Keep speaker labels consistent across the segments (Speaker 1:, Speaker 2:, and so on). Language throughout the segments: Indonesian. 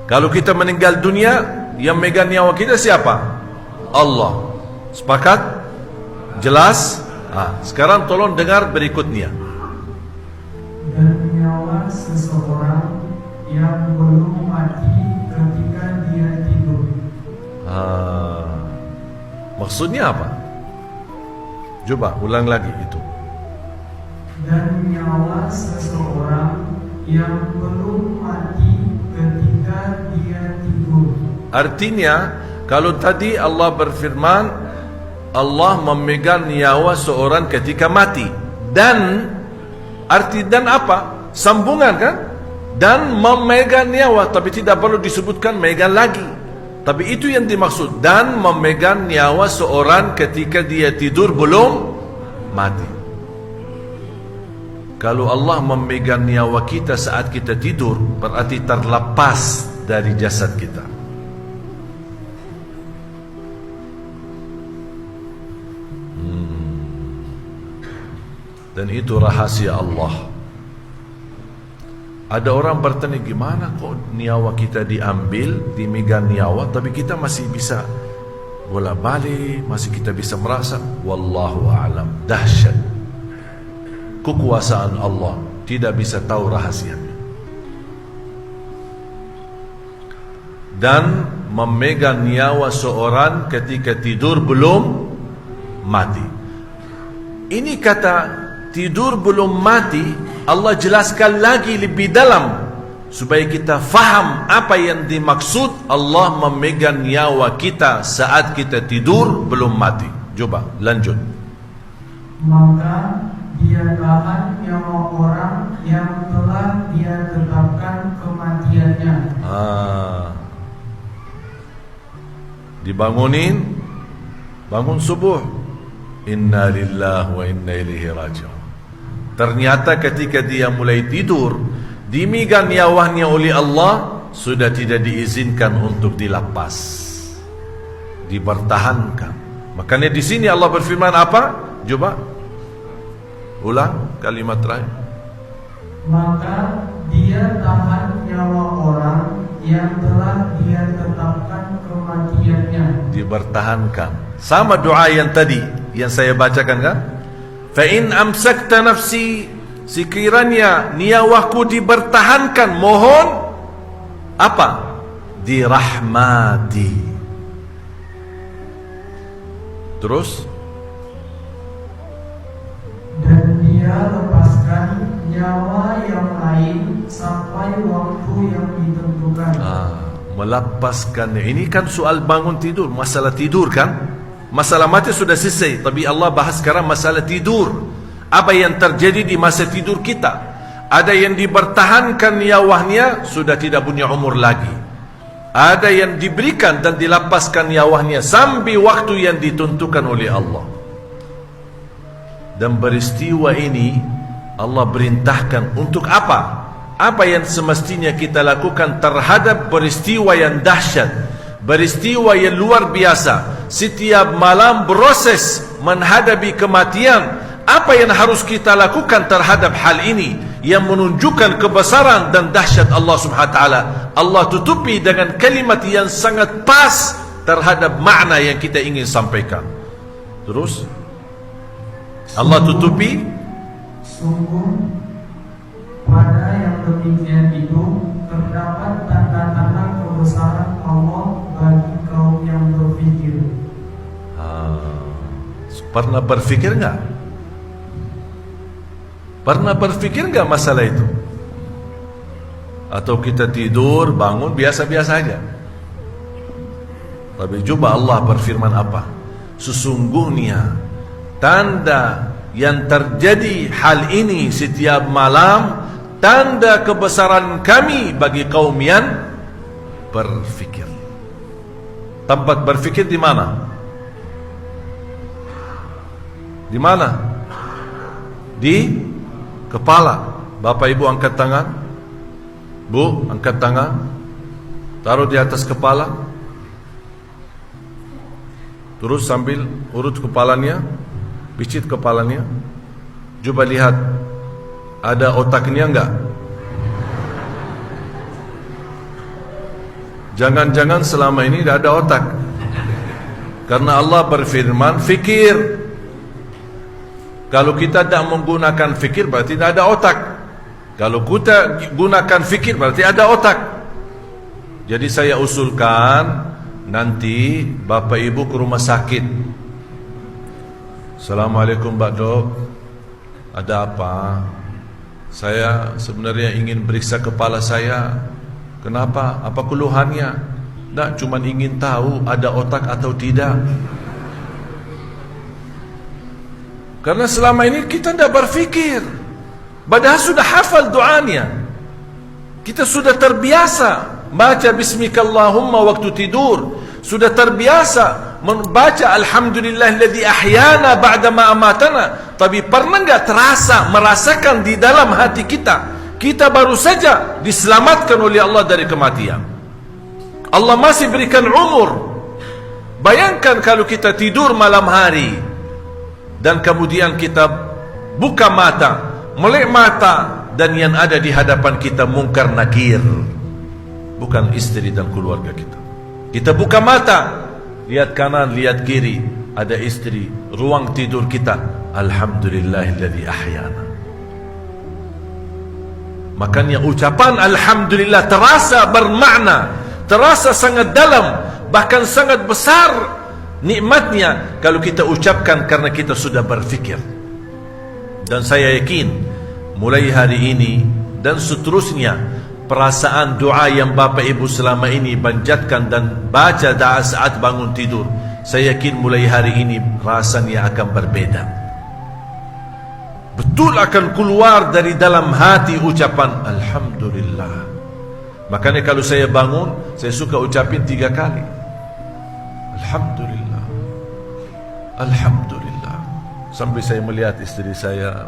Speaker 1: Kalau kita meninggal dunia, yang megang nyawa kita siapa? Allah. Sepakat? Jelas? Sekarang tolong dengar berikutnya.
Speaker 2: Dan nyawa seseorang yang belum mati ketika dia tidur.
Speaker 1: Maksudnya apa? Coba ulang lagi itu.
Speaker 2: Dan nyawa seseorang yang belum mati ketika dia tidur.
Speaker 1: Artinya, kalau tadi Allah berfirman, Allah memegang nyawa seorang ketika mati. Dan arti dan apa? Sambungan kan? Dan memegang nyawa, tapi tidak perlu disebutkan megang lagi. Tapi itu yang dimaksud. Dan memegang nyawa seorang ketika dia tidur belum mati. Kalau Allah memegang nyawa kita saat kita tidur, berarti terlepas dari jasad kita. Dan itu rahasia Allah. Ada orang bertanya, gimana kok nyawa kita diambil, dimegang nyawa, tapi kita masih bisa bolak-balik, masih kita bisa merasa. Wallahu a'lam. Dahsyat kekuasaan Allah, tidak bisa tahu rahasianya. Dan memegang nyawa seorang ketika tidur belum mati. Ini kata tidur belum mati, Allah jelaskan lagi lebih dalam supaya kita faham apa yang dimaksud Allah memegang nyawa kita saat kita tidur belum mati. Coba lanjut.
Speaker 2: Maka dia tahan nyawa orang yang telah dia tetapkan kematiannya.
Speaker 1: Dibangunin, bangun subuh, inna lillahi wa inna ilaihi raji'un. Ternyata ketika dia mulai tidur, dimegang nyawanya oleh Allah, sudah tidak diizinkan untuk dilepas, dipertahankan. Makanya di sini Allah berfirman apa? Coba ulang kalimat terakhir.
Speaker 2: Maka dia tahan nyawa orang yang telah dia tetapkan kematiannya.
Speaker 1: Dipertahankan. Sama doa yang tadi yang saya bacakan kan? Fa in amsakta nafsi, sekiranya nyawaku dipertahankan, mohon apa? Dirahmati. Terus
Speaker 2: Dan dia lepaskan nyawa yang lain sampai waktu yang ditentukan.
Speaker 1: Melepaskannya. Ini kan soal bangun tidur, masalah tidur kan? Masalah mati sudah selesai, tapi Allah bahas sekarang masalah tidur. Apa yang terjadi di masa tidur kita? Ada yang dipertahankan nyawanya, sudah tidak punya umur lagi. Ada yang diberikan dan dilepaskan nyawanya sampai waktu yang ditentukan oleh Allah. Dan peristiwa ini Allah perintahkan untuk apa? Apa yang semestinya kita lakukan terhadap peristiwa yang dahsyat, peristiwa yang luar biasa. Setiap malam proses menghadapi kematian. Apa yang harus kita lakukan terhadap hal ini yang menunjukkan kebesaran dan dahsyat Allah Subhanahu wa taala? Allah tutupi dengan kalimat yang sangat pas terhadap makna yang kita ingin sampaikan. Terus Allah tutupi,
Speaker 2: sungguh pada yang demikian itu terdapat tanda-tanda kebesaran Allah bagi kaum yang berpikir.
Speaker 1: Pernah berpikir enggak? Pernah berpikir enggak masalah itu? Atau kita tidur, bangun biasa-biasa aja? Tapi coba Allah berfirman apa? Sesungguhnya tanda yang terjadi hal ini setiap malam, tanda kebesaran kami bagi kaum yang berfikir. Tempat berfikir di mana? Di mana? Di kepala. Bapak ibu angkat tangan. Bu angkat tangan. Taruh di atas kepala. Terus sambil urut kepalanya, picit kepalanya. Coba lihat, ada otaknya enggak? Jangan-jangan selama ini tidak ada otak. Karena Allah berfirman, fikir. Kalau kita tidak menggunakan fikir, berarti tidak ada otak. Kalau kita gunakan fikir, berarti ada otak. Jadi saya usulkan, nanti Bapak Ibu ke rumah sakit. Assalamualaikum Pak Dok, ada apa? Saya sebenarnya ingin periksa kepala saya. Kenapa? Apa keluhannya? Tak, cuma ingin tahu ada otak atau tidak. Karena selama ini kita tidak berfikir. Padahal sudah hafal doanya. Kita sudah terbiasa baca bismikallahumma waktu tidur. Sudah terbiasa membaca alhamdulillahilladzi ahyana ba'dama amatana. Tapi pernah enggak terasa, merasakan di dalam hati kita baru saja diselamatkan oleh Allah dari kematian. Allah masih berikan umur. Bayangkan kalau kita tidur malam hari dan kemudian kita buka mata, melek mata, dan yang ada di hadapan kita mungkar nakir, bukan istri dan keluarga kita. Kita buka mata, lihat kanan, lihat kiri, ada istri. Ruang tidur kita, alhamdulillahilladzi ahyana. Makanya ucapan alhamdulillah terasa bermakna, terasa sangat dalam, bahkan sangat besar nikmatnya kalau kita ucapkan karena kita sudah berfikir. Dan saya yakin mulai hari ini dan seterusnya, perasaan doa yang Bapak Ibu selama ini panjatkan dan baca doa saat bangun tidur, saya yakin mulai hari ini rasanya akan berbeda. Betul akan keluar dari dalam hati ucapan alhamdulillah. Makanya kalau saya bangun, saya suka ucapin 3 kali. Alhamdulillah, alhamdulillah. Sampai saya melihat istri saya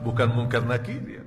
Speaker 1: bukan mungkar nakir.